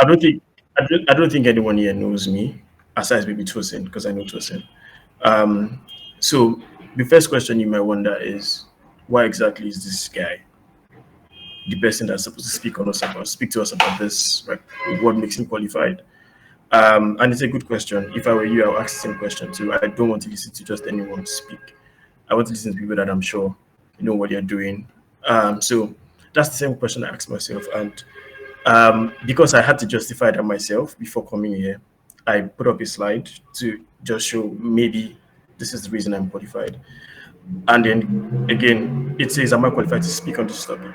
I don't think I don't think anyone here knows me, aside maybe Tosin, because I know Tosin. Um, so the first question you might wonder is, why exactly is this guy the person that's supposed to speak to us about this? Like, what makes him qualified? And it's a good question. If I were you, I would ask the same question too. I don't want to listen to just anyone speak. I want to listen to people that I'm sure know what they're doing. So that's the same question I asked myself, and because I had to justify that myself before coming here, I put up a slide to just show maybe this is the reason I'm qualified. And then again, it says, am I qualified to speak on this topic?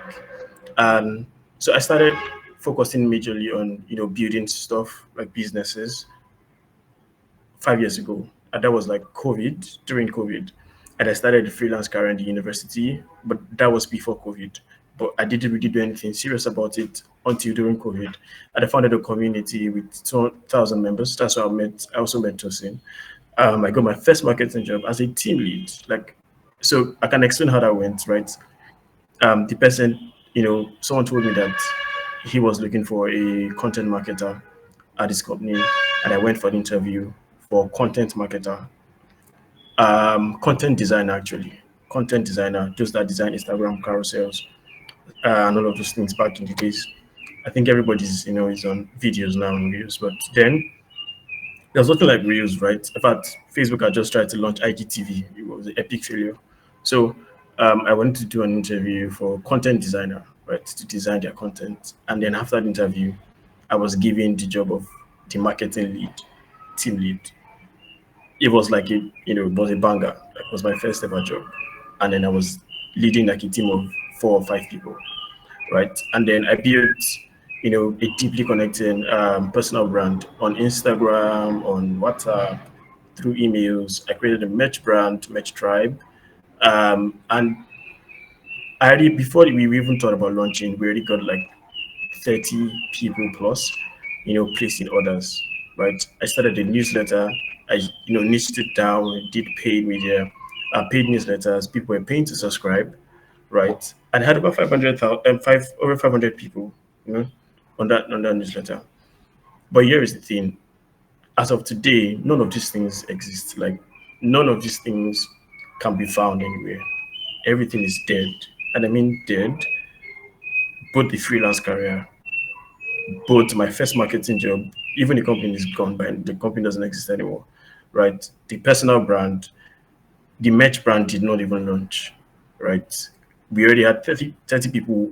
And so I started focusing majorly on building stuff like businesses 5 years ago, and that was like COVID, during COVID. And I started the freelance career in the university, but that was before COVID. But I didn't really do anything serious about it until during COVID. And I founded a community with 2,000 members. That's how I also met Tosin. I got my first marketing job as a team lead. Like, so I can explain how that went, right? The person, someone told me that he was looking for a content marketer at this company, and I went for the interview for content marketer, content designer actually, content designer, just that design Instagram carousels and all of those things back in the days. I think everybody's is on videos now and reels, but then there's nothing like reels, right? In fact, Facebook had just tried to launch IGTV. It was an epic failure. So I went to do an interview for content designer, right, to design their content. And then after the interview, I was given the job of the marketing lead, team lead. It was like it was a banger. It was my first ever job. And then I was leading like a team of 4 or 5 people, right? And then I built, a deeply connected personal brand on Instagram, on WhatsApp, through emails. I created a merch brand, Merch Tribe, and I already before we even thought about launching, we already got like 30 people plus, placing orders. Right. I started a newsletter. I niched it down, did paid media, paid newsletters. People were paying to subscribe, right? And I had about 500,000, over 500 people, on that newsletter. But here is the thing: as of today, none of these things exist. Like, none of these things can be found anywhere. Everything is dead, and I mean dead. Both the freelance career, both my first marketing job, even the company is gone, but the company doesn't exist anymore, right? The personal brand, the merch brand did not even launch, right? We already had 30 people,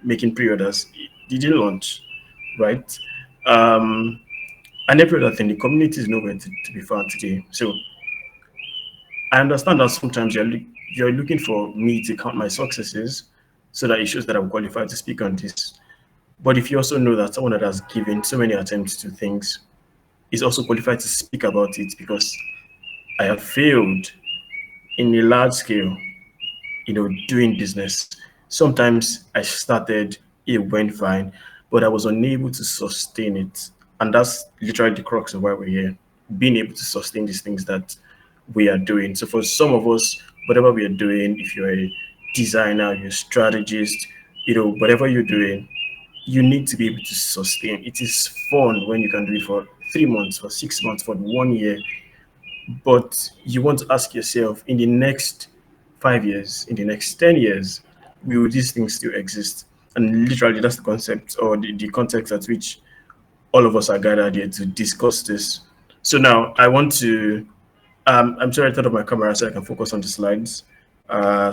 making pre-orders. It didn't launch, right? Um, and every other thing, the community is nowhere to be found today. So I understand that sometimes you're looking for me to count my successes so that it shows that I'm qualified to speak on this. But if you also know that someone that has given so many attempts to things is also qualified to speak about it, because I have failed in a large scale, doing business. Sometimes I started, it went fine, but I was unable to sustain it. And that's literally the crux of why we're here, being able to sustain these things that we are doing. So for some of us, whatever we are doing, if you're a designer, you're a strategist, whatever you're doing, you need to be able to sustain. It is fun when you can do it for 3 months, for 6 months, for 1 year, but you want to ask yourself, in the next 5 years, in the next 10 years, will these things still exist? And literally, that's the concept, or the context at which all of us are gathered here to discuss this. So now I want to, I'm sorry I turned off my camera so I can focus on the slides.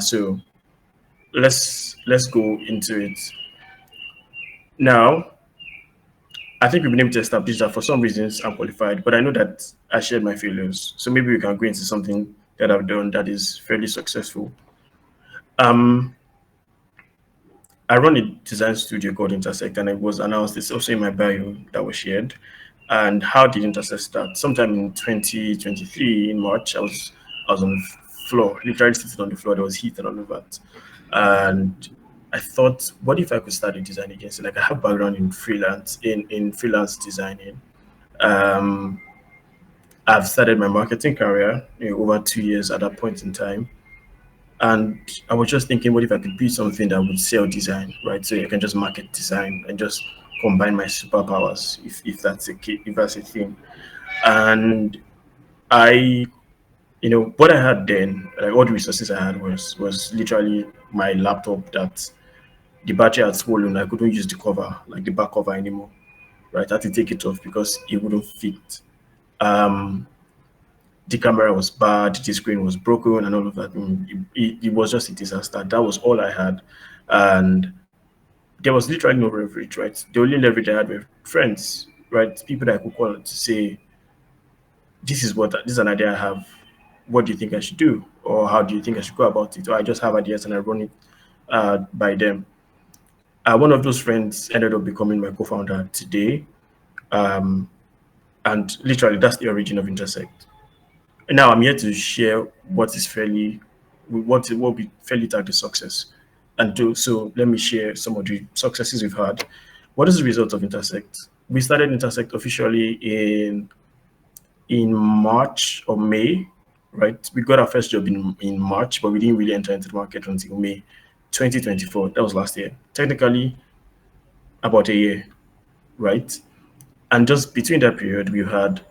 So let's go into it. Now, I think we've been able to establish that for some reasons I'm qualified, but I know that I shared my failures. So maybe we can go into something that I've done that is fairly successful. Um, I run a design studio called Intersect, and it was announced, it's also in my bio that was shared. And how did Intersect start? Sometime in 2023, in March, I was on the floor, literally sitting on the floor. There was heat and all of that. And I thought, what if I could start a design agency? Like, I have background in freelance designing. Um, I've started my marketing career, over 2 years at that point in time. And I was just thinking, what if I could build something that would sell design, right? So you can just market design and just combine my superpowers, if that's if that's a thing. And I, what I had then, like all the resources I had was literally my laptop that the battery had swollen. I couldn't use the cover, like the back cover anymore. Right, I had to take it off because it wouldn't fit. Um, the camera was bad, the screen was broken, and all of that. It was just a disaster. That was all I had, and there was literally no leverage. Right, the only leverage I had were friends. Right, people that I could call to say, this is an idea I have. What do you think I should do, or how do you think I should go about it? Or I just have ideas and I run it by them. One of those friends ended up becoming my co-founder today, um, and literally that's the origin of Intersect. And now I'm here to share what we fairly tagged the success, and so let me share some of the successes we've had. What is the result of Intersect? We started Intersect officially in March or May, right? We got our first job in March, but we didn't really enter into the market until May 2024. That was last year. Technically, about a year, right? And just between that period, we had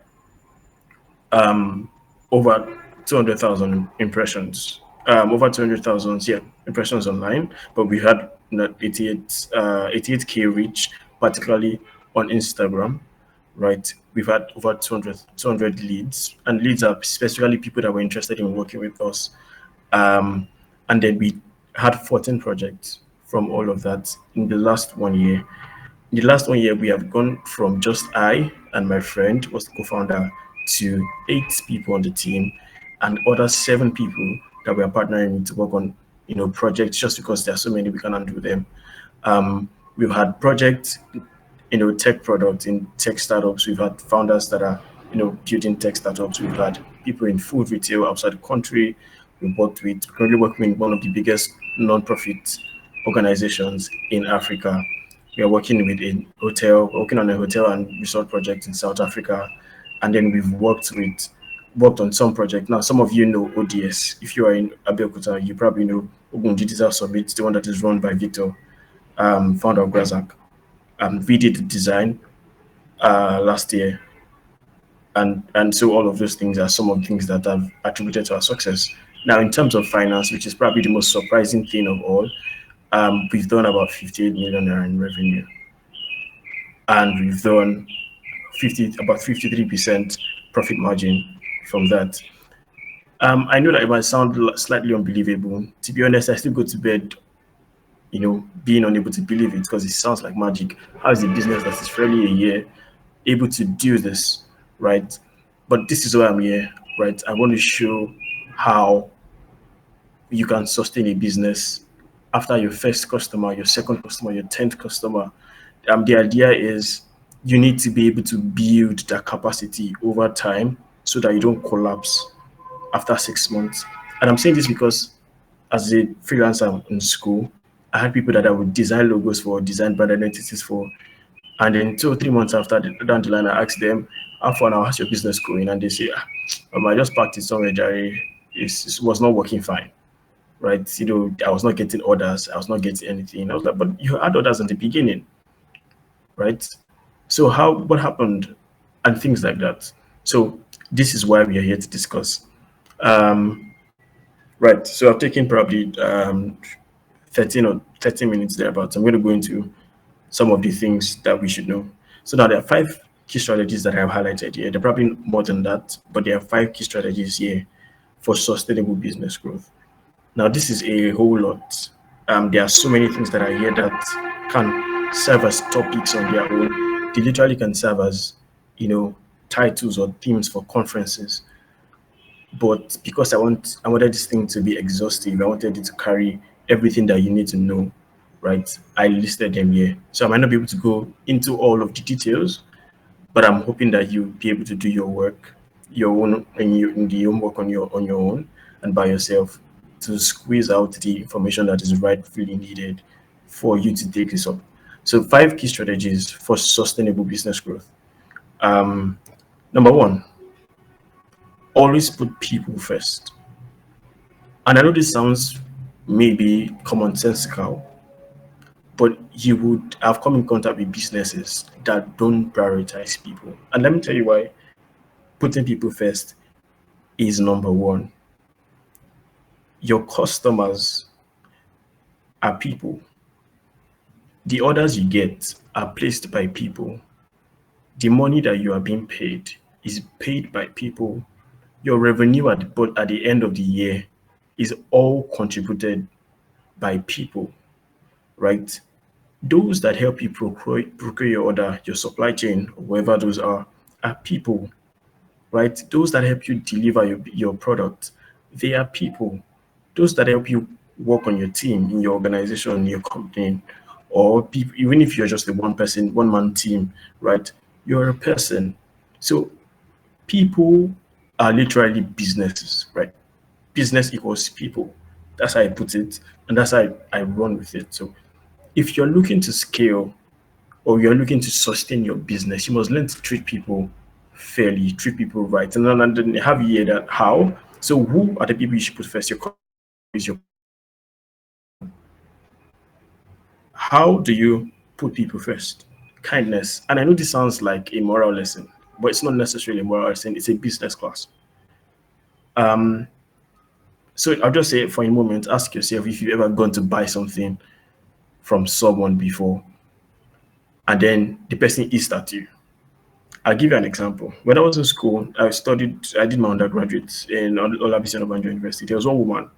um, over 200,000 impressions, over 200,000, yeah, impressions online. But we had 88k reach, particularly on Instagram, right? We've had over 200 leads, and leads are specifically people that were interested in working with us. And then we had 14 projects from all of that in the last 1 year. In the last 1 year, we have gone from just I and my friend was the co-founder to 8 people on the team and other 7 people that we are partnering with to work on, projects just because there are so many we can undo them. We've had projects, tech products in tech startups. We've had founders that are, building tech startups. We've had people in food retail outside the country. We've worked with, currently working with one of the biggest non-profit organizations in Africa. We are working with a hotel, working on a hotel and resort project in South Africa. And then we've worked on some project. Now, some of you know ODS. If you are in Abeokuta, you probably know Ogun Digital Summit, the one that is run by Victor, founder of Grazak. We did the design last year, and so all of those things are some of the things that have attributed to our success. Now, in terms of finance, which is probably the most surprising thing of all, we've done about 58 million naira in revenue, and we've done about 53% profit margin from that. I know that it might sound slightly unbelievable. To be honest, I still go to bed, being unable to believe it because it sounds like magic. How is a business that is fairly a year able to do this, right? But this is why I'm here, right? I want to show how you can sustain a business after your first customer, your second customer, your 10th customer. The idea is you need to be able to build that capacity over time so that you don't collapse after 6 months. And I'm saying this because as a freelancer in school, I had people that I would design logos for, design brand identities for, and then 2 or 3 months after down the line, I asked them, how far now, how's your business going? And they say, I just packed it somewhere, Jerry. It was not working fine, right? I was not getting orders. I was not getting anything. I was like, but you had orders in the beginning, right? So what happened? And things like that. So this is why we are here to discuss. Right. So I've taken probably 13 or 30 minutes thereabouts. I'm going to go into some of the things that we should know. So now there are 5 key strategies that I have highlighted here. There are probably more than that, but there are 5 key strategies here for sustainable business growth. Now, this is a whole lot. There are so many things that are here that can serve as topics on their own. They literally can serve as, titles or themes for conferences. But because I wanted this thing to be exhaustive, I wanted it to carry everything that you need to know, right? I listed them here. So I might not be able to go into all of the details, but I'm hoping that you'll be able to do your work, your own, and in the homework on your own and by yourself to squeeze out the information that is rightfully needed for you to take this up. So 5 key strategies for sustainable business growth. Number 1, always put people first. And I know this sounds maybe commonsensical, but you would have come in contact with businesses that don't prioritize people. And let me tell you why putting people first is number one. Your customers are people. The orders you get are placed by people. The money that you are being paid is paid by people. Your revenue at the end of the year is all contributed by people, right? Those that help you procure your order, your supply chain, whoever those are people, right? Those that help you deliver your product, they are people. Those that help you work on your team, in your organization, in your company, or people, even if you're just a one person, one man team, right? You're a person. So people are literally businesses, right? Business equals people. That's how I put it, and that's how I run with it. So if you're looking to scale or you're looking to sustain your business, you must learn to treat people fairly, treat people right. And then have you hear that how? So who are the people you should put first? Your is your how do you put people first? Kindness. And I know this sounds like a moral lesson, but it's not necessarily a moral lesson, it's a business class. Um, so I'll just say for a moment, ask yourself if you've ever gone to buy something from someone before and then the person is at you. I'll give you an example. When I was in school, I did my undergraduate in Olabisi Onabanjo University. There was one woman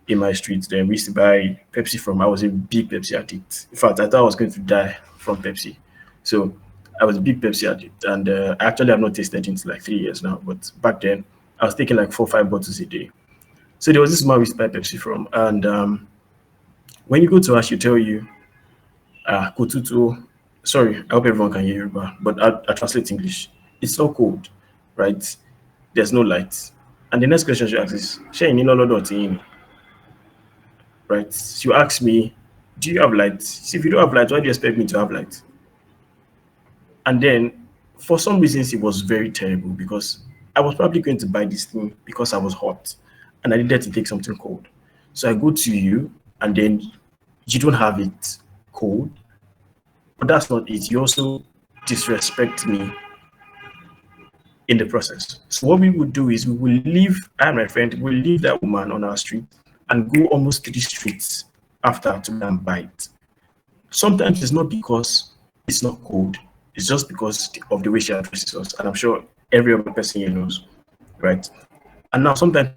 in my street then we used to buy Pepsi from. I was a big Pepsi addict. In fact, I thought I was going to die from Pepsi. So I was a big Pepsi addict. And I actually have not tasted it in like 3 years now. But back then, I was taking like 4 or 5 bottles a day. So there was this man we used to buy Pepsi from. And when you go to her, she'll tell you, Kututu, sorry, I hope everyone can hear Yoruba, but I translate English. It's so cold, right? There's no light. And the next question she asks is, "Ṣé ẹ̀yin ní iná lọ́dọ̀ tiyín?" Right? She asked me, "Do you have light?" See, if you don't have light, why do you expect me to have light? And then, for some reasons, it was very terrible because I was probably going to buy this thing because I was hot and I needed to take something cold. So I go to you, and then you don't have it cold, but that's not it. You also disrespect me in the process. So what we would do is we will leave, I and my friend will leave that woman on our street and go almost 3 streets after to go and buy it. Sometimes it's not because it's not cold, it's just because of the way she addresses us. And I'm sure every other person here knows, right? And now sometimes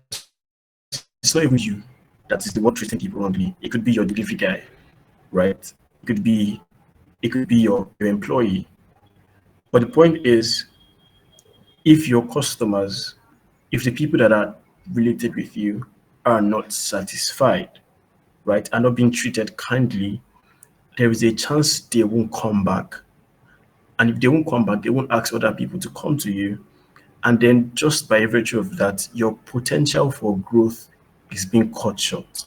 it's not even you that is the one treating people wrongly. It could be your delivery guy, right? It could be your employee. But the point is, if your customers, if the people that are related with you are not satisfied, right, are not being treated kindly, there is a chance they won't come back. And if they won't come back, they won't ask other people to come to you. And then just by virtue of that, your potential for growth is being cut short.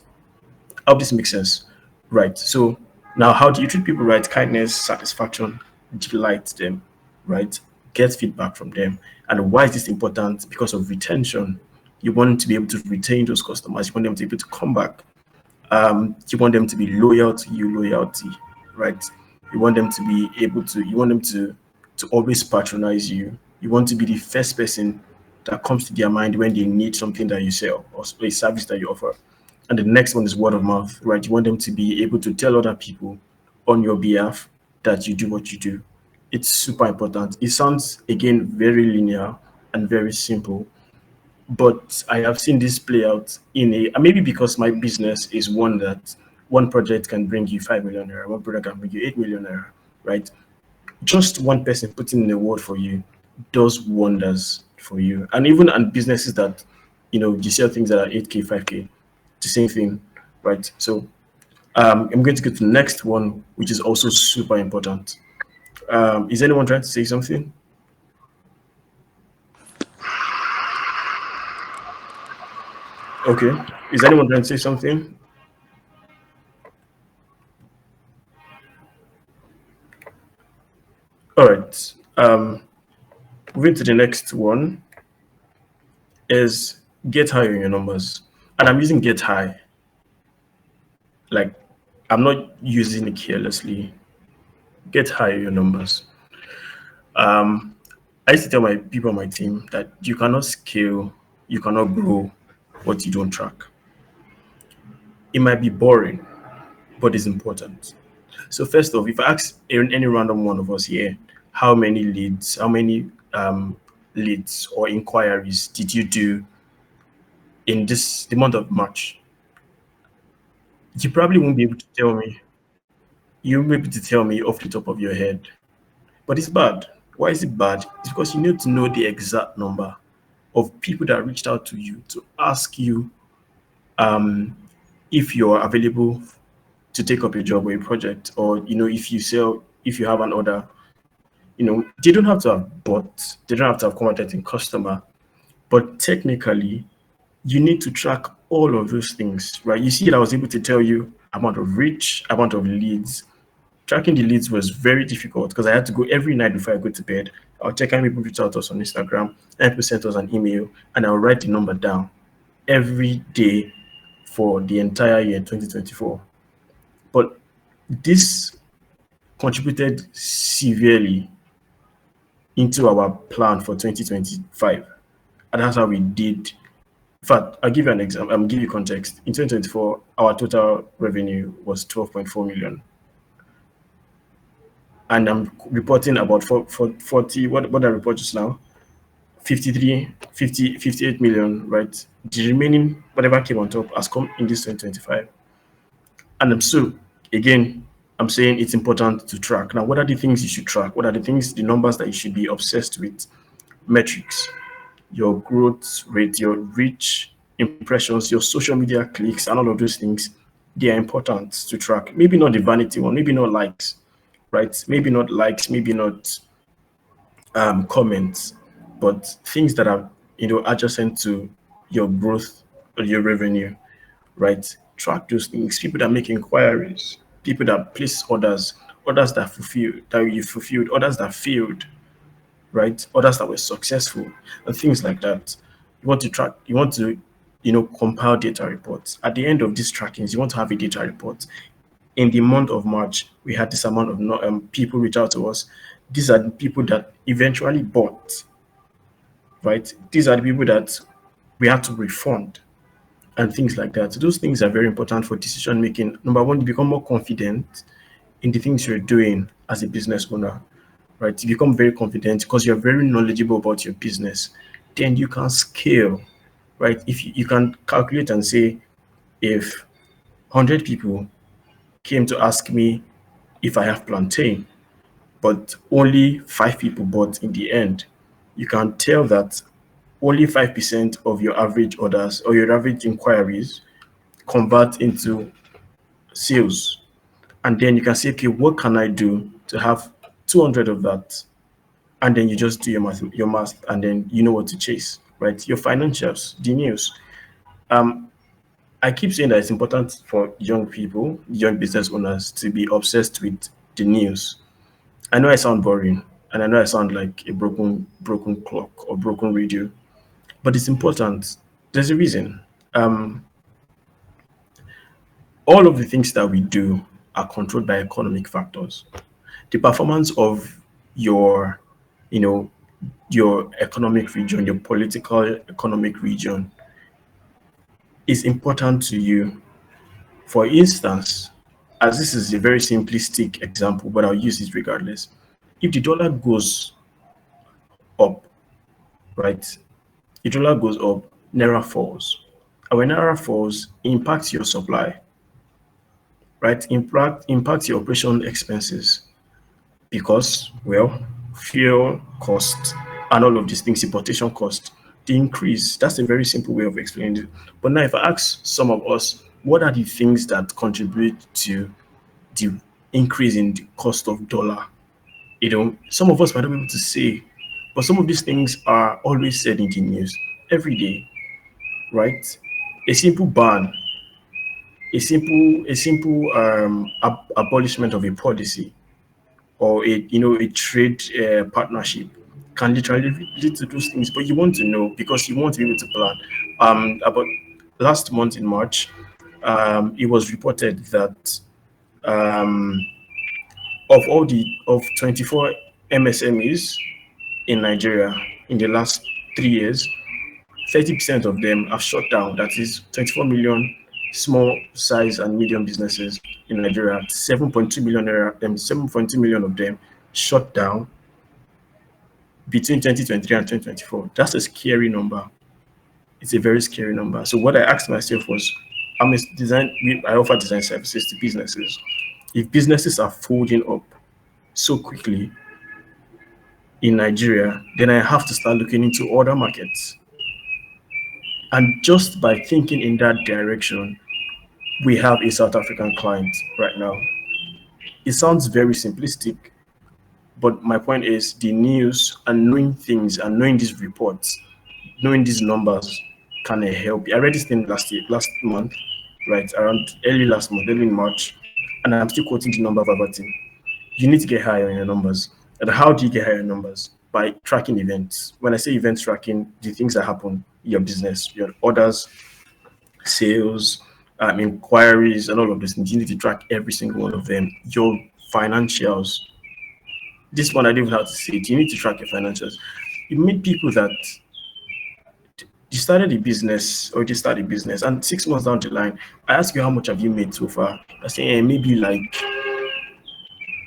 I hope this makes sense. Right. So now how do you treat people right? Kindness, satisfaction, delight them, right? Get feedback from them. And why is this important? Because of retention. You want to be able to retain those customers. You want them to be able to come back. You want them to be loyal to you, loyalty, right? You want them to always patronize you. You want to be the first person that comes to their mind when they need something that you sell or a service that you offer. And the next one is word of mouth, right? You want them to be able to tell other people on your behalf that you do what you do. It's super important. It sounds, again, very linear and very simple, but I have seen this play out in maybe because my business is one that one project can bring you 5 million naira, one project can bring you 8 million naira, right? Just one person putting in a word for you does wonders for you. And even on businesses that you sell things that are 8K, 5K, the same thing, right? So I'm going to get to the next one, which is also super important. Is anyone trying to say something? Okay. Is anyone trying to say something? All right. Moving to the next one is get high on your numbers. And I'm using get high like I'm not using it carelessly. Get higher your numbers. I used to tell my people on my team that you cannot scale, you cannot grow what you don't track. It might be boring, but it's important. So first off, if I ask any random one of us here, how many leads, how many leads or inquiries did you do in the month of March? You probably won't be able to tell me. You won't be able to tell me off the top of your head. But it's bad. Why is it bad? It's because you need to know the exact number of people that reached out to you to ask you if you're available to take up a job or a project, or if you sell, if you have an order. They don't have to have bought, they don't have to have converted in customer, but technically you need to track all of those things, right? You see that I was able to tell you amount of reach, amount of leads. Tracking the leads was very difficult because I had to go every night before I go to bed. I'll check how many people reach out to us on Instagram, and people sent us an email, and I'll write the number down every day for the entire year 2024. But this contributed severely into our plan for 2025. And that's how we did. In fact, I'll give you an example. I'll give you context. In 2024, our total revenue was 12.4 million. And I'm reporting about 40, what I report just now? 58 million, right? The remaining, whatever came on top, has come in this 2025. And so, again, I'm saying it's important to track. Now, what are the things you should track? What are the numbers that you should be obsessed with? Metrics, your growth rate, your reach, impressions, your social media clicks, and all of those things. They are important to track. Maybe not the vanity one, maybe not likes, right? Maybe not likes, maybe not comments, but things that are adjacent to your growth or your revenue, right? Track those things. People that make inquiries, people that place orders, others that you fulfilled, others that failed, right? Others that were successful, and things like that. You want to track, you want to, compile data reports. At the end of these trackings, you want to have a data report. In the month of March, we had this amount of people reach out to us. These are the people that eventually bought, right? These are the people that we had to refund and things like that. So those things are very important for decision making. Number one, you become more confident in the things you're doing as a business owner, right? You become very confident because you're very knowledgeable about your business. Then you can scale, right? If you can calculate and say, if 100 people came to ask me if I have plantain, but only 5 people bought in the end, you can tell that only 5% of your average orders or your average inquiries convert into sales. And then you can say, okay, what can I do to have 200 of that? And then you just do your math, and then you know what to chase, right? Your financials, the news. I keep saying that it's important for young people, young business owners, to be obsessed with the news. I know I sound boring, and I know I sound like a broken clock or broken radio, but it's important. There's a reason. All of the things that we do are controlled by economic factors. The performance of your, you know, your economic region, your political economic region is important to you. For instance, as this is a very simplistic example, but I'll use it regardless. If the dollar goes up, right? The dollar goes up, Naira falls. And when Naira falls, it impacts your supply, right? Impacts your operation expenses because, well, fuel cost and all of these things, importation cost, the increase. That's a very simple way of explaining it. But now, if I ask some of us, what are the things that contribute to the increase in the cost of dollar? Some of us might not be able to say, but some of these things are always said in the news every day, right? A simple ban, a simple abolishment of a policy or a trade partnership can literally lead to those things. But you want to know because you want to be able to plan. About last month in March, it was reported that Um, of 24 MSMEs in Nigeria in the last 3 years, 30% of them have shut down. That is 24 million small size and medium businesses in Nigeria. 7.2 million 7.2 million of them shut down between 2023 and 2024. That's a scary number. It's a very scary number. So what I asked myself was, I offer design services to businesses. If businesses are folding up so quickly in Nigeria, then I have to start looking into other markets. And just by thinking in that direction, we have a South African client right now. It sounds very simplistic, but my point is the news and knowing things and knowing these reports, knowing these numbers can help. I read this thing last month, right, around early March, and I'm still quoting the number verbatim. You need to get higher in your numbers. And how do you get higher numbers? By tracking events. When I say event tracking, the things that happen in your business, your orders, sales, inquiries, and all of these things. You need to track every single one of them. Your financials. This one I don't even have to say it. You need to track your financials. You meet people that you started a business or you start a business, and 6 months down the line, I ask you how much have you made so far. I say, maybe like,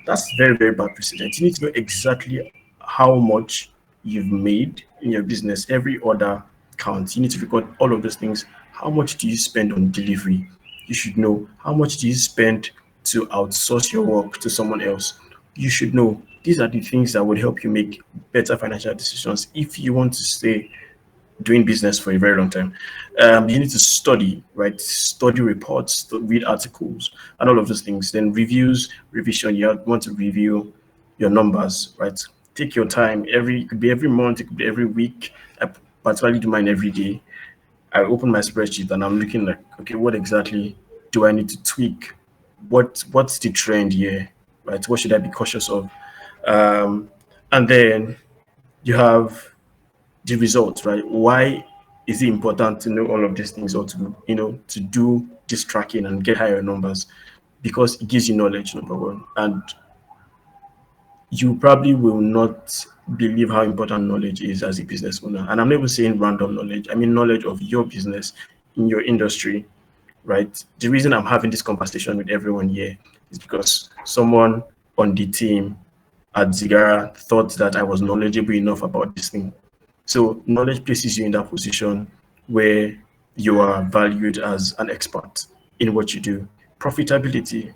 that's very, very bad precedent. You need to know exactly how much you've made in your business. Every order counts. You need to record all of those things. How much do you spend on delivery? You should know. How much do you spend to outsource your work to someone else? You should know. These are the things that would help you make better financial decisions if you want to stay doing business for a very long time. You need to study, right? Study reports, read articles, and all of those things. Then reviews, revision. You want to review your numbers, right? Take your time. It could be every month, it could be every week. I particularly do mine every day. I open my spreadsheet and I'm looking like, okay, what exactly do I need to tweak? What's the trend here, right? What should I be cautious of? And then you have the results, right? Why is it important to know all of these things, or to do this tracking and get higher numbers? Because it gives you knowledge, number one, and you probably will not believe how important knowledge is as a business owner. And I'm never saying random knowledge. I mean knowledge of your business in your industry, right? The reason I'm having this conversation with everyone here is because someone on the team at Zigara thought that I was knowledgeable enough about this thing. So knowledge places you in that position where you are valued as an expert in what you do. Profitability,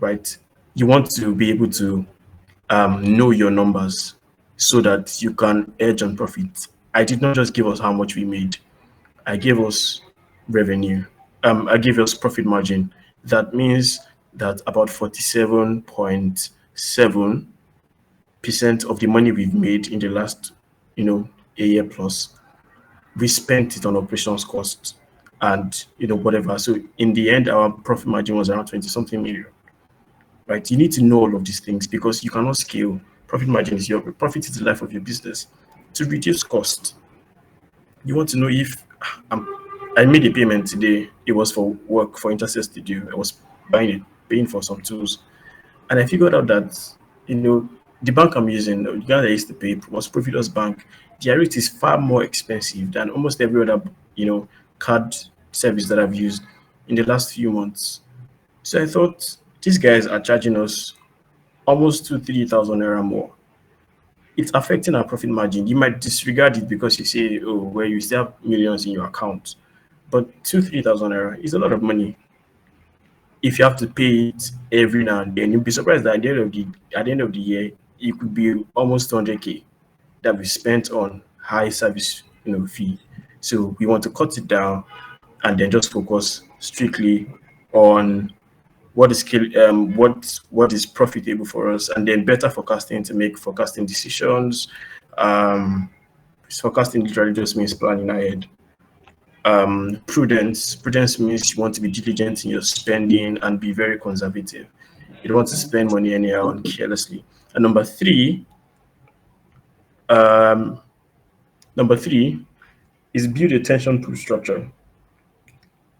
right? You want to be able to know your numbers so that you can edge on profit. I did not just give us how much we made. I gave us revenue. I gave us profit margin. That means that about 47.7% of the money we've made in the last, a year plus, we spent it on operations costs and whatever. So in the end, our profit margin was around 20 something million. Right? You need to know all of these things because you cannot scale. Profit margin is profit is the life of your business. To reduce cost, you want to know if I made a payment today. It was for work for Interset Studio. I was paying for some tools, and I figured out that the bank I'm using, the guy that I used to pay was Profidus Bank. Their rate is far more expensive than almost every other card service that I've used in the last few months. So I thought these guys are charging us almost 2,000-3,000 naira more. It's affecting our profit margin. You might disregard it because you say, oh, well, you still have millions in your account. But 2,000-3,000 naira is a lot of money. If you have to pay it every now and then, you'll be surprised that at the end of the year, it could be almost 200K that we spent on high service fee. So we want to cut it down and then just focus strictly on what is profitable for us, and then better forecasting to make forecasting decisions. Forecasting literally just means planning ahead. Prudence means you want to be diligent in your spending and be very conservative. You don't want to spend money anyhow and carelessly. And number three is build a tension-proof structure.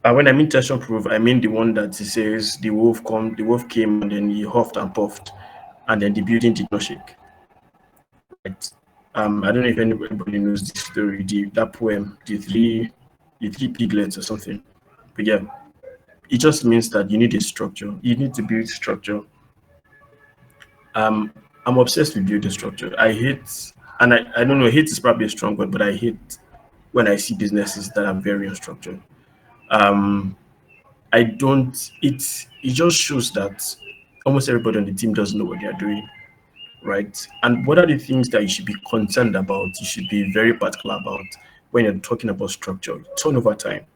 When I mean tension proof, I mean the one that it says the wolf came and then he huffed and puffed, and then the building did not shake. Right. I don't know if anybody knows this story, that poem, the three piglets or something. But yeah, it just means that you need a structure. You need to build structure. I'm obsessed with building structure. I hate, and I don't know, hate is probably a strong word, but I hate when I see businesses that are very unstructured. Um, I don't. It just shows that almost everybody on the team doesn't know what they are doing, right? And what are the things that you should be concerned about? You should be very particular about when you're talking about structure. Turnover time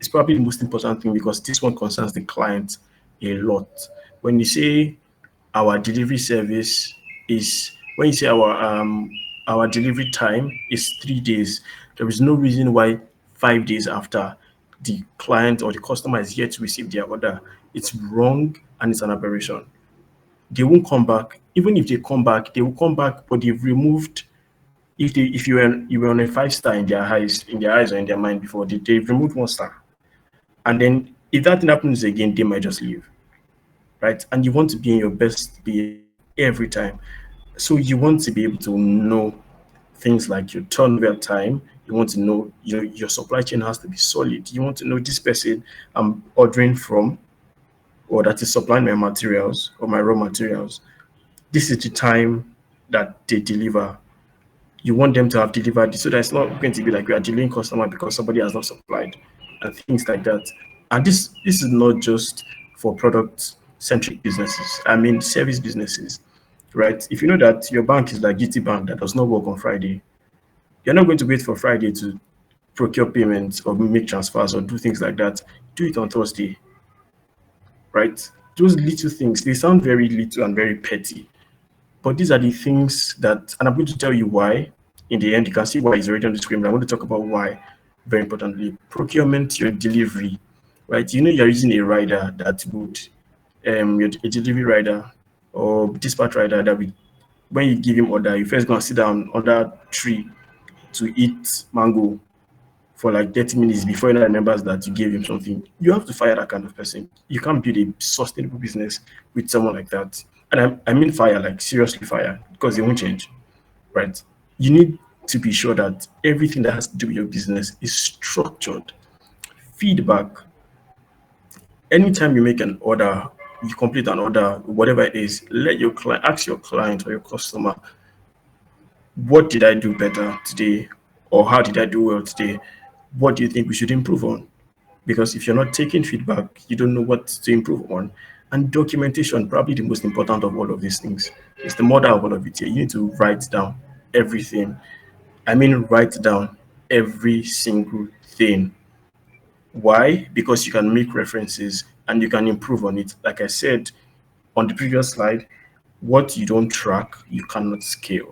is probably the most important thing because this one concerns the client a lot. When you say our delivery service is, when you say our delivery time is 3 days, there is no reason why 5 days after the client or the customer is yet to receive their order. It's wrong and it's an aberration. They won't come back. Even if they come back, they will come back, but they've removed. If you were on a 5 star in their eyes or in their mind before, they've removed 1 star, and then if that thing happens again, they might just leave, right? And you want to be in your best behavior every time, so you want to be able to know things like your turnover time. You want to know your supply chain has to be solid. You want to know this person I'm ordering from, or that is supplying my materials or my raw materials. This is the time that they deliver. You want them to have delivered so that it's not going to be like we are delaying customer because somebody has not supplied and things like that. And this is not just for product centric businesses. I mean service businesses, right? If you know that your bank is like GT Bank that does not work on Friday, you're not going to wait for Friday to procure payments or make transfers or do things like that. Do it on Thursday, right? Those little things, they sound very little and very petty, but these are the things that, and I'm going to tell you why. In the end, you can see why it's already on the screen, but I want to talk about why very importantly. Procurement, your delivery, right? You know, you're using a rider that would, a delivery rider or dispatch rider that we, when you give him order, you first go and sit down under tree to eat mango for like 30 minutes before he remembers that you gave him something. You have to fire that kind of person. You can't build a sustainable business with someone like that. And I mean fire, like seriously fire, because they won't change, right? You need to be sure that everything that has to do with your business is structured. Feedback. Anytime you make an order, you complete an order, whatever it is, let your client ask your client or your customer, what did I do better today? Or how did I do well today? What do you think we should improve on? Because if you're not taking feedback, you don't know what to improve on. And documentation, probably the most important of all of these things. It's the mother of all of it here. You need to write down everything. I mean, write down every single thing. Why? Because you can make references and you can improve on it. Like I said on the previous slide, what you don't track, you cannot scale.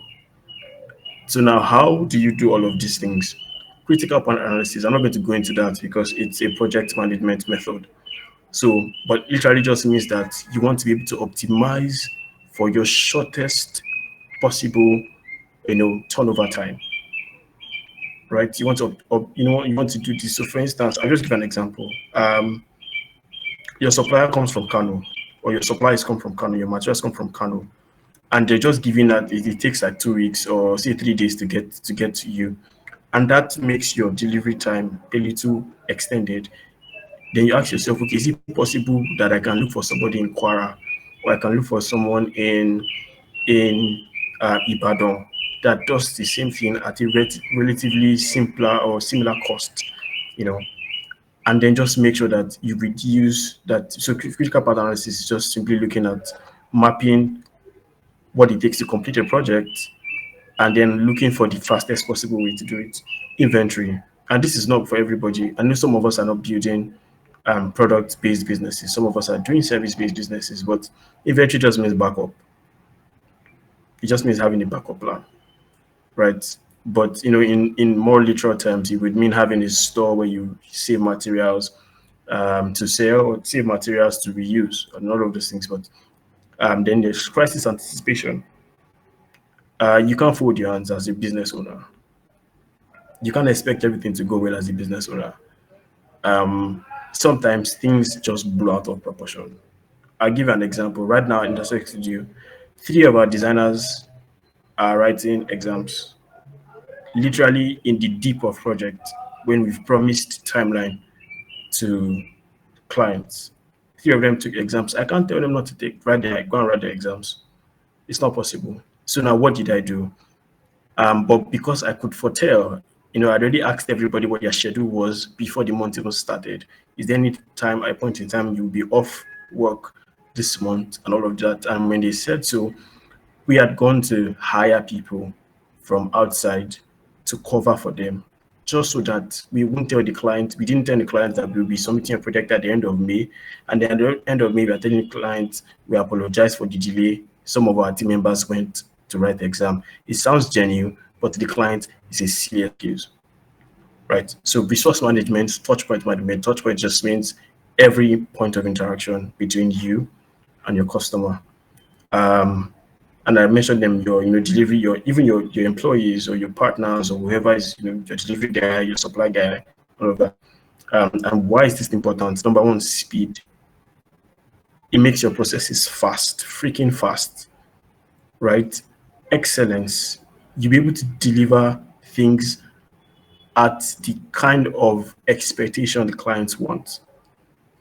So now, how do you do all of these things? Critical point analysis. I'm not going to go into that because it's a project management method. So, but literally just means that you want to be able to optimize for your shortest possible, turnover time, right? You want to, you want to do this. So, for instance, I'll just give an example. Your supplier comes from Kano, or your suppliers come from Kano, your materials come from Kano, and they're just giving that it takes like 2 weeks or say 3 days to get to you, and that makes your delivery time a little extended. Then you ask yourself, okay, is it possible that I can look for somebody in Kwara, or I can look for someone in Ibadan that does the same thing at a relatively simpler or similar cost, you know, and then just make sure that you reduce that. So critical path analysis is just simply looking at mapping what it takes to complete a project and then looking for the fastest possible way to do it. Inventory. And this is not for everybody. I know some of us are not building product-based businesses. Some of us are doing service-based businesses, but inventory just means backup. It just means having a backup plan, right? But in more literal terms, it would mean having a store where you save materials to sell or save materials to reuse and all of those things. But then there's crisis anticipation. You can't fold your hands as a business owner. You can't expect everything to go well as a business owner. sometimes things just blow out of proportion. I'll give an example. Right now in the studio, three of our designers are writing exams, literally in the deep of project when we've promised timeline to clients. Three of them took exams. I can't tell them not to go and write their exams. It's not possible. So now what did I do? But because I could foretell, I'd already asked everybody what their schedule was before the month even started. Is there any time, a point in time, you'll be off work this month and all of that? And when they said so, we had gone to hire people from outside to cover for them, just so that we didn't tell the client that we'll be submitting a project at the end of May. And then at the end of May, we are telling the client we apologize for the delay. Some of our team members went to write the exam. It sounds genuine, but to the client, it's a silly excuse, right? So resource management, touchpoint management, touchpoint just means every point of interaction between you and your customer. And I mentioned them, your delivery, your employees or your partners or whoever is your delivery guy, your supply guy, all of that. And why is this important? Number one, speed. It makes your processes fast, freaking fast, right? Excellence. You'll be able to deliver things at the kind of expectation the clients want,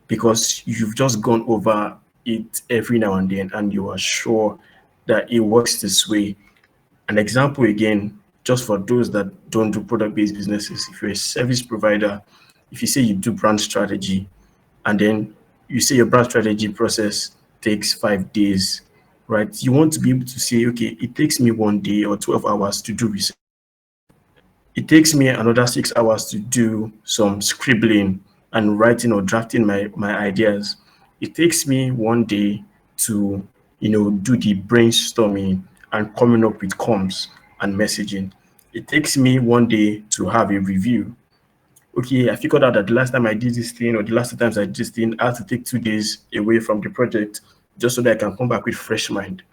because you've just gone over it every now and then and you are sure that it works this way. An example again, just for those that don't do product-based businesses, if you're a service provider, if you say you do brand strategy, and then you say your brand strategy process takes 5 days, right? You want to be able to say, okay, it takes me 1 day or 12 hours to do research. It takes me another 6 hours to do some scribbling and writing or drafting my ideas. It takes me 1 day to, do the brainstorming and coming up with comms and messaging. It takes me 1 day to have a review. Okay, I figured out that the last time I did this thing or the last two times I did this thing, I had to take 2 days away from the project just so that I can come back with fresh mind.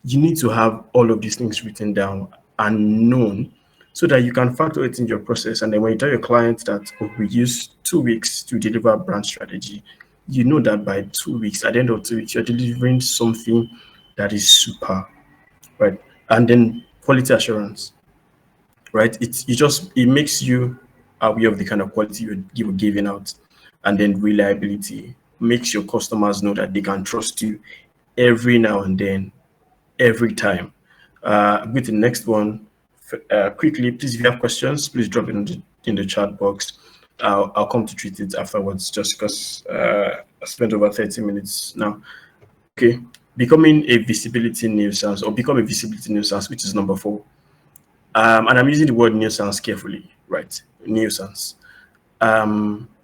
You need to have all of these things written down and known so that you can factor it in your process. And then when you tell your client that we use 2 weeks to deliver brand strategy, you know that by 2 weeks, at the end of 2 weeks, you're delivering something that is super, right? And then quality assurance, right? It makes you aware of the kind of quality you're giving out. And then reliability makes your customers know that they can trust you every now and then, every time. With the next one, quickly, please, if you have questions, please drop it in the chat box. I'll come to treat it afterwards, just because I spent over 30 minutes now. Okay, become a visibility nuisance, which is number 4. And I'm using the word nuisance carefully, right? Nuisance.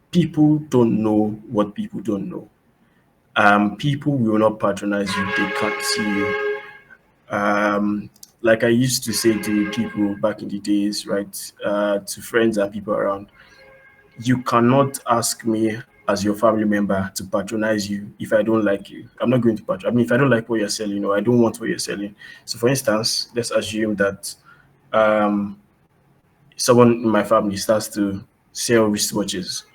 People don't know what people don't know. People will not patronize you, they can't see you. Like I used to say to people back in the days, right, to friends and people around, you cannot ask me as your family member to patronize you if I don't like you. I'm not going to patronize. I mean, if I don't like what you're selling, or I don't want what you're selling. So, for instance, let's assume that someone in my family starts to sell wristwatches,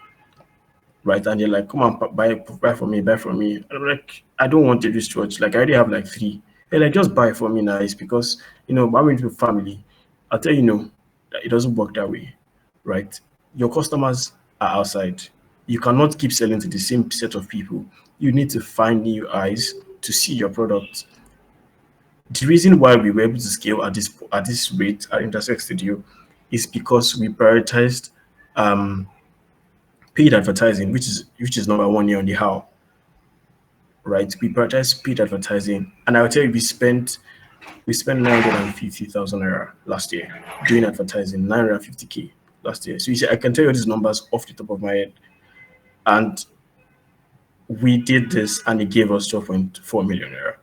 right? And they're like, "Come on, buy for me, buy for me." And I'm like, "I don't want a wristwatch. Like, I already have like 3." They're like, "Just buy for me now." It's because I'm into family. I'll tell that it doesn't work that way, right? Your customers are outside. You cannot keep selling to the same set of people. You need to find new eyes to see your product. The reason why we were able to scale at this rate at Intersect Studio is because we prioritized paid advertising, which is number 1 here on the how, right? We prioritized paid advertising, and I will tell you, we spent 950,000 naira last year doing advertising, 950K last year. So you see, I can tell you these numbers off the top of my head, and we did this, and it gave us 12.4 million naira.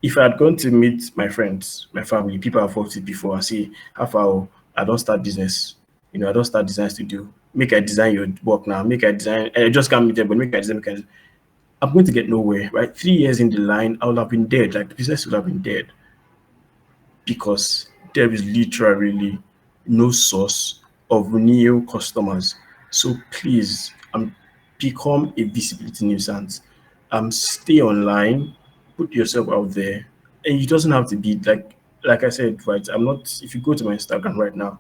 If I had gone to meet my friends, my family, people I've worked with before, and say, how far I don't start business, I don't start design studio, make I design your work now, make I design, and I just can't meet them, but make I design, I'm going to get nowhere, right? 3 years in the line, I would have been dead, like the business would have been dead, because there is literally no source of new customers. So please, become a visibility nuisance. Stay online, put yourself out there, and it doesn't have to be like I said, right? I'm not. If you go to my Instagram right now,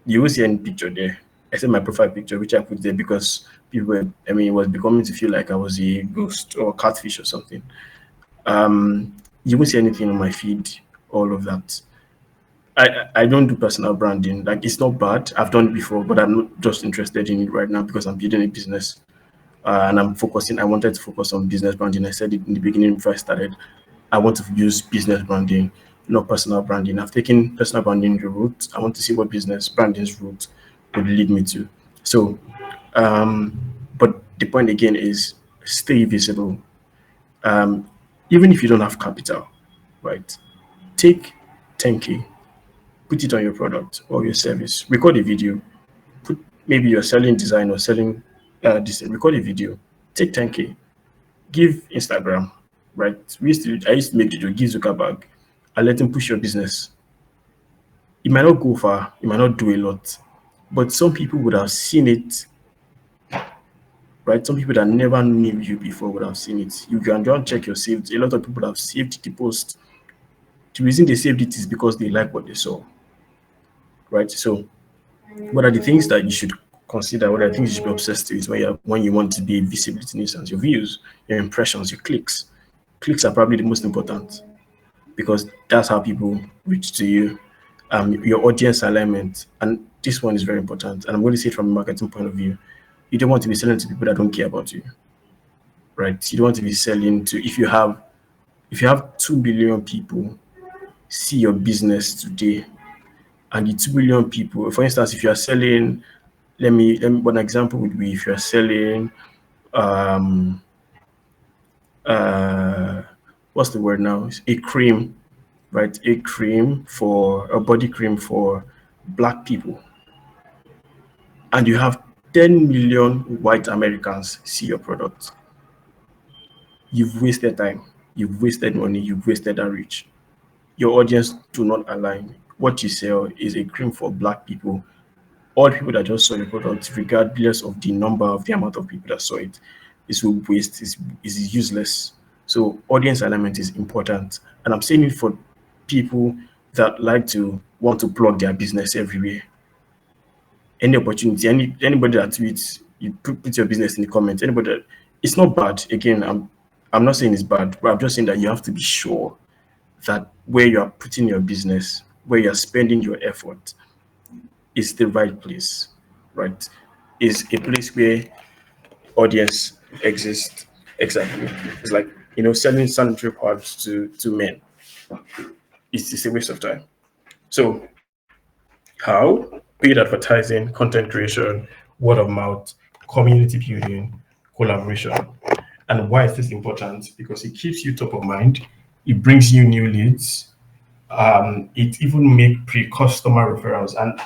you will see any picture there, except my profile picture, which I put there because people were, I mean, it was becoming to feel like I was a ghost or catfish or something. You won't see anything on my feed, all of that. I don't do personal branding. Like, it's not bad. I've done it before, but I'm not just interested in it right now because I'm building a business. And I wanted to focus on business branding. I said it in the beginning before I started. I want to use business branding, not personal branding. I've taken personal branding the route. I want to see what business branding's route would lead me to. So, but the point again is stay visible. Um, Even if you don't have capital, right? Take 10K, put it on your product or your service, record a video, maybe you're selling design or selling this, record a video, take 10K, give Instagram, right? I used to make the joke, give Zuckerberg, and let him push your business. It might not go far, it might not do a lot, but some people would have seen it, right? Some people that never knew you before would have seen it. You can go and check your saved. A lot of people have saved the post. The reason they saved it is because they like what they saw, right? So what are the things that you should consider? What are the things you should be obsessed with when you want to be a visibility nuisance? Your views, your impressions, your clicks. Clicks are probably the most important because that's how people reach to you. Your audience alignment, and this one is very important. And I'm going to say it from a marketing point of view. You don't want to be selling to people that don't care about you, right? You don't want to be selling to if you have 2 billion people see your business today, and the 2 billion people, for instance, if you are selling, let me one example would be if you are selling what's the word now? A cream, right? A body cream for black people, and you have 10 million white Americans see your product. You've wasted time, you've wasted money, you've wasted outreach. Your audience do not align. What you sell is a cream for black people. All people that just saw your product, regardless of the amount of people that saw it, is waste, is useless. So audience alignment is important. And I'm saying it for people that like to want to plug their business everywhere. Any opportunity, anybody that tweets, you put your business in the comments. Anybody that, it's not bad. Again, I'm not saying it's bad, but I'm just saying that you have to be sure that where you are putting your business, where you're spending your effort, is the right place, right? Is a place where audience exists. Exactly. It's like, selling sanitary pads to men. It's a waste of time. So how? Paid advertising, content creation, word of mouth, community building, collaboration. And why is this important? Because it keeps you top of mind. It brings you new leads. It even make pre-customer referrals. And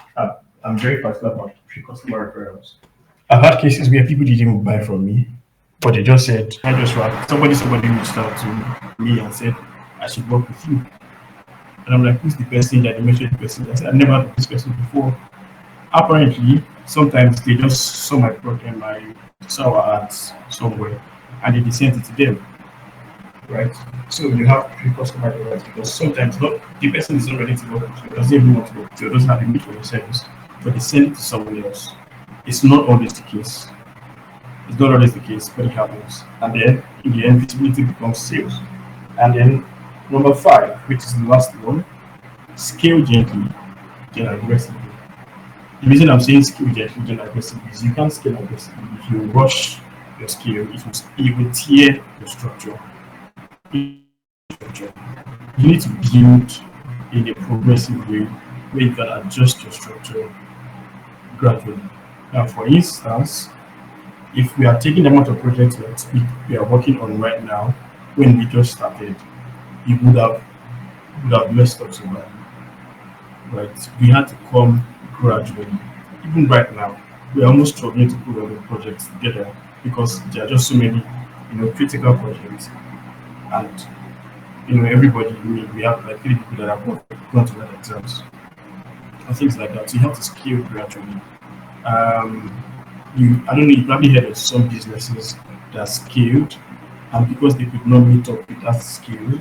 I'm very particular about pre-customer referrals. I've had cases where people didn't even buy from me, but they just said, somebody reached out to me and said, I should work with you. And I'm like, who's the person that they mentioned the person? I said, I've never had this person before. Apparently, sometimes they just saw my product, saw our ads somewhere, and they sent it to them, right? So you have pre-customer referrals because sometimes the person is not ready to work with you, doesn't even want to work with you, doesn't have a need for your service, but they send it to someone else. It's not always the case. It's not always the case, but it happens. And then in the end, visibility becomes sales. And then number 5, which is the last one, scale gently, then aggressively. The reason I'm saying scale gently, then aggressively is you can't scale aggressively. If you rush your scale, it will tear your structure. You need to build in a progressive way where you can adjust your structure gradually. Now, for instance, if we are taking the amount of projects that we are working on right now, when we just started, you would have messed up so bad. Right? We had to come gradually. Even right now, we're almost struggling to put all the projects together because there are just so many, critical projects. And everybody, we have like 3 people that have gone to write exams and things like that. So you have to scale gradually. I don't know, you probably heard of some businesses that scaled, and because they could not meet up with that scale,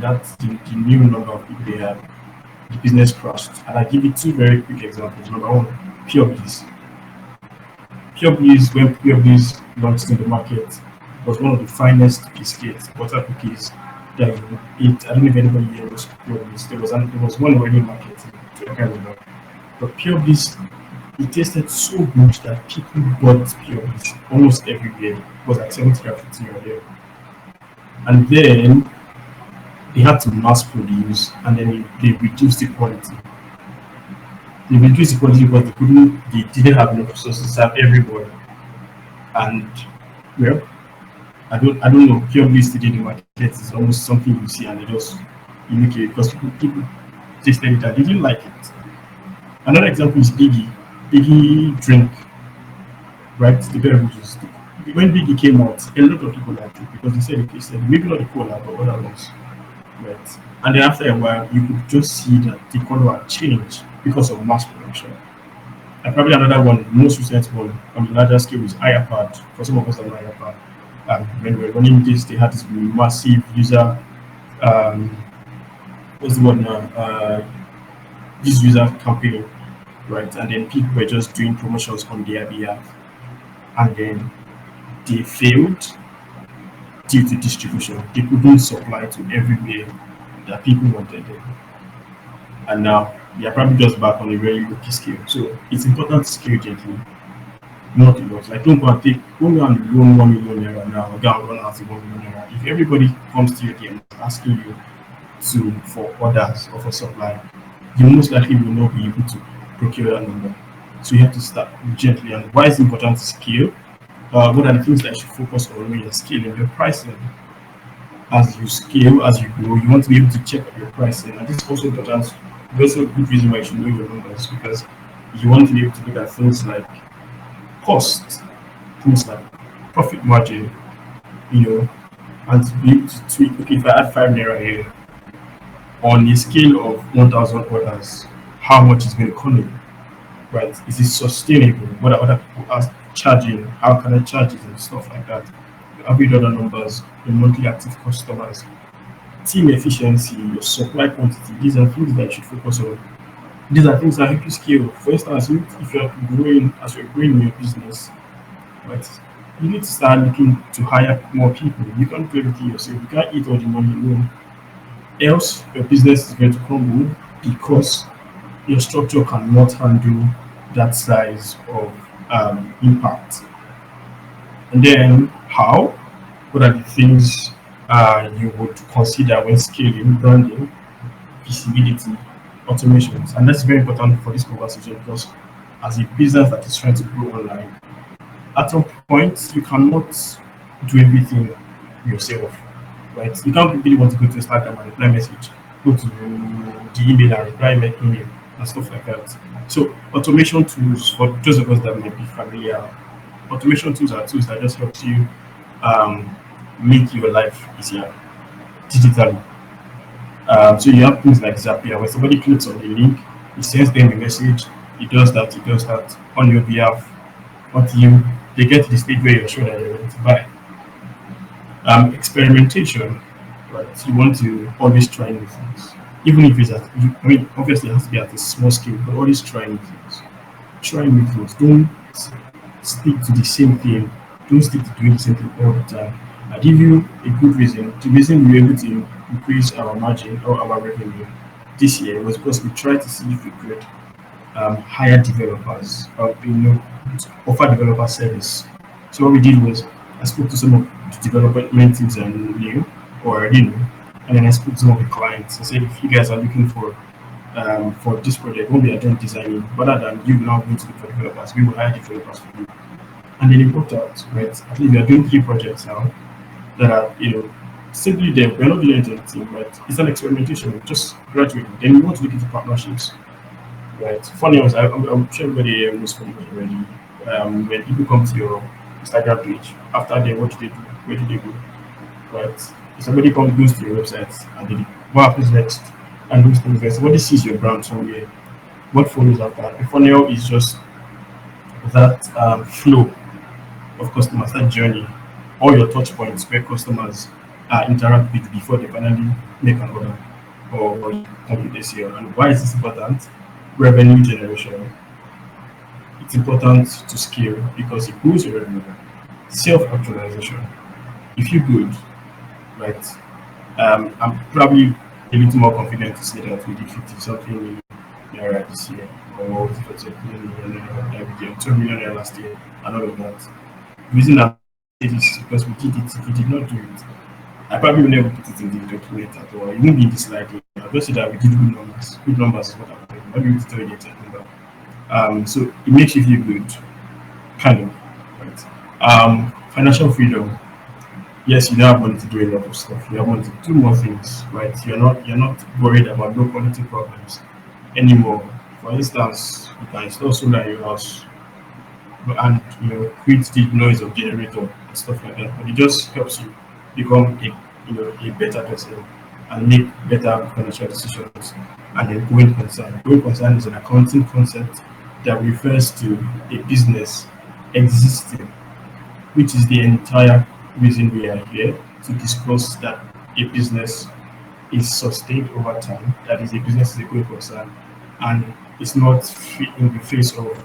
that's the new number of people they had, the business crashed. And I give you two very quick examples. Number one, Pure Bliss. Pure Bliss, when Pure Bliss launched in the market, was one of the finest biscuits, butter cookies that you would eat. I don't know if anybody here knows Pure Bliss. There was one already in market. I can't remember. But Pure Bliss, it tasted so good that people bought Pure Bliss almost everywhere. It was like 70 or 50 or there. And then they had to mass produce, and then they reduced the quality. They reduced the quality because they didn't have enough resources to serve everybody. And well, I don't know. Pure Bliss today in the market is almost something you see and they just you make it because people tasted it and they didn't like it. Another example is Biggie. Biggie drink, right? The beverages. When Biggie came out, a lot of people liked it because they said it tasted maybe not the cola but other ones. Right. And then after a while you could just see that the color had changed because of mass production. And probably another one, most recent one on the larger scale is iPad. For some of us that know iPad. When we were running this, they had this massive user um, what's the word now? This user campaign, right? And then people were just doing promotions on their behalf, and then they failed due to distribution. They couldn't supply to everywhere that people wanted them, and now they are probably just back on a very low scale. So it's important to scale gently, not a lot. Like don't go and loan 1 million naira now, or go and run out 1 million naira. If everybody comes to your DM asking you to for orders or for supply, you most likely will not be able to procure that number. So you have to start gently. And why is it important to scale? What are the things that you should focus on when you're scaling? Your pricing. As you scale, as you grow, you want to be able to check your pricing. And this is also important. There's also a good reason why you should know your numbers because you want to be able to look at things like cost, things like profit margin, and to be able to tweak. Okay, if I add 5 naira here on a scale of 1,000 orders, how much is going to come in? Right? Is it sustainable? What are other people are charging? How can I charge it and stuff like that? Your average order numbers, your monthly active customers, team efficiency, your supply quantity. These are things that you should focus on. These are things that help you scale. For instance, if you're growing as you're growing your business, right? You need to start looking to hire more people. You can't do everything yourself. You can't eat all the money alone. Else, your business is going to crumble because your structure cannot handle that size of impact. And then, how? What are the things you would consider when scaling, branding, visibility, automations? And that's very important for this conversation because as a business that is trying to grow online, at some point you cannot do everything yourself, right? You can't really want to go to Instagram and reply message, go to the email and reply my email and stuff like that. So automation tools for those of us that may be familiar, automation tools are tools that just helps you um, make your life easier digitally. So you have things like Zapier, where somebody clicks on the link, it sends them a message, it does that on your behalf until they get to the stage where you're sure that you're ready to buy. Experimentation, right? You want to always try new things, even if it's I mean, obviously it has to be at a small scale, but always try new things. Try new things. Don't stick to the same thing. Don't stick to doing the same thing all the time. I give you a good reason. The reason we were able to increase our margin or our revenue this year was because we tried to see if we could hire developers, offer developer service. So what we did was I spoke to some of the development teams I knew or already knew, and then I spoke to some of the clients. I said, if you guys are looking for this project, when we are done designing, rather than you now going to look for developers, we will hire developers for you. And then it worked out, right? At least we are doing 3 projects now that are, simply there. We're not doing anything, right? It's an experimentation, just graduating. Then we want to look into partnerships. Right. Funny was I'm sure everybody here knows funny already. When people come to your Instagram page, after they what do they do? Where do they go? Right. If somebody goes to your website and they what happens next? And those things there. Somebody sees your brand somewhere. What follows after? The funnel is just that flow of customers, that journey, all your touch points where customers interact with before they finally make an order or complete a sale. And why is this important? Revenue generation. It's important to scale because it grows your revenue. Self actualization. If you good, right? I'm probably a little more confident to say that we did 50 something million naira this year, or was it 40 million naira every year, 2 million naira last year, and all of that. The reason I say this is because we did it. If we did not do it, I probably will never put it in the document at all. It won't be in the slide. I'll just say that we did good numbers. Good numbers is what I'm doing. Not able to tell you the exact number. So it makes you feel good, kind of. Right? Financial freedom. Yes, you now have money to do a lot of stuff. You have money to do more things, right? You're not worried about low quality problems anymore. For instance, you can install solar in your house and create the noise of generator and stuff like that. But it just helps you become a better person and make better financial decisions. And then going concern. Going concern is an accounting concept that refers to a business existing, which is the entire reason we are here to discuss that a business is sustained over time, that is, a business is a going concern, and it's not in the face of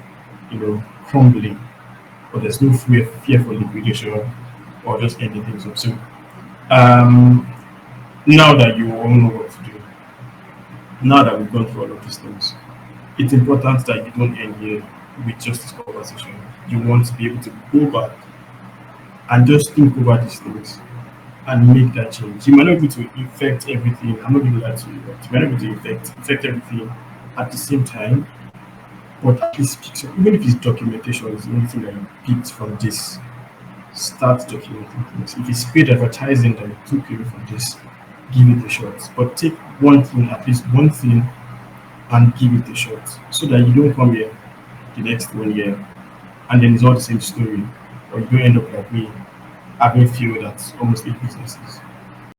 crumbling, or there's no fear for liquidation or just ending things up. So um, now that you all know what to do, now that we've gone through all of these things, it's important that you don't end here with just this conversation. You want to be able to go back and just think over these things and make that change. You might not be able to affect everything. I'm not going to lie to you, but you might not be able to affect everything at the same time. But at least pick some, even if it's documentation, is the only thing that you picked from this. Start documenting things. If it's paid advertising that you took away from this, give it a shot. But take one thing, at least one thing, and give it a shot, so that you don't come here the next 1 year and then it's all the same story, or you don't end up like me having failed at almost 8 businesses.